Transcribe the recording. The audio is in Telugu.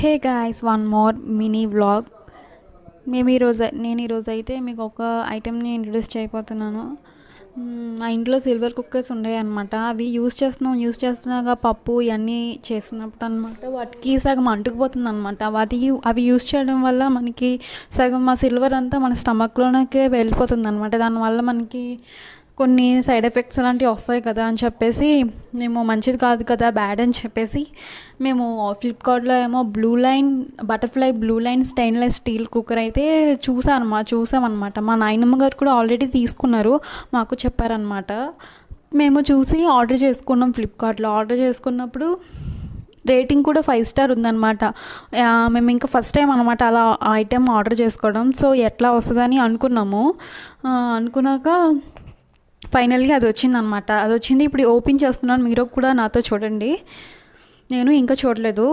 Hey guys, one more mini vlog. నేను ఈరోజు అయితే మీకు ఒక ఐటెంని ఇంట్రడ్యూస్ చేయబోతున్నాను. మా ఇంట్లో సిల్వర్ కుక్కర్స్ ఉన్నాయి అనమాట. అవి యూస్ చేస్తున్నాగా పప్పు ఇవన్నీ చేస్తున్నప్పుడు అనమాట వాటికి సగం అంటుకుపోతుంది అనమాట. అవి యూస్ చేయడం వల్ల మనకి సగం మా సిల్వర్ అంతా మన స్టమక్లోనే వెళ్ళిపోతుంది అనమాట. దానివల్ల మనకి కొన్ని సైడ్ ఎఫెక్ట్స్ అలాంటివి వస్తాయి కదా అని చెప్పేసి మేము మంచిది కాదు కదా, బ్యాడ్ అని చెప్పేసి మేము ఫ్లిప్కార్ట్లో ఏమో butterfly blue line stainless steel cooker అయితే చూసామన్నమాట. మా నాయనమ్మ గారు కూడా ఆల్రెడీ తీసుకున్నారు, మాకు చెప్పారనమాట. మేము చూసి ఆర్డర్ చేసుకున్నాం. ఫ్లిప్కార్ట్లో ఆర్డర్ చేసుకున్నప్పుడు రేటింగ్ కూడా 5 స్టార్ ఉందన్నమాట. మేము ఇంకా ఫస్ట్ టైం అనమాట అలా ఐటెం ఆర్డర్ చేసుకోవడం. సో ఎట్లా వస్తుందని అనుకున్నాక ఫైనల్గా అది వచ్చింది. ఇప్పుడు ఓపెన్ చేస్తున్నాను, మీరు కూడా నాతో చూడండి. నేను ఇంకా చూడలేదు.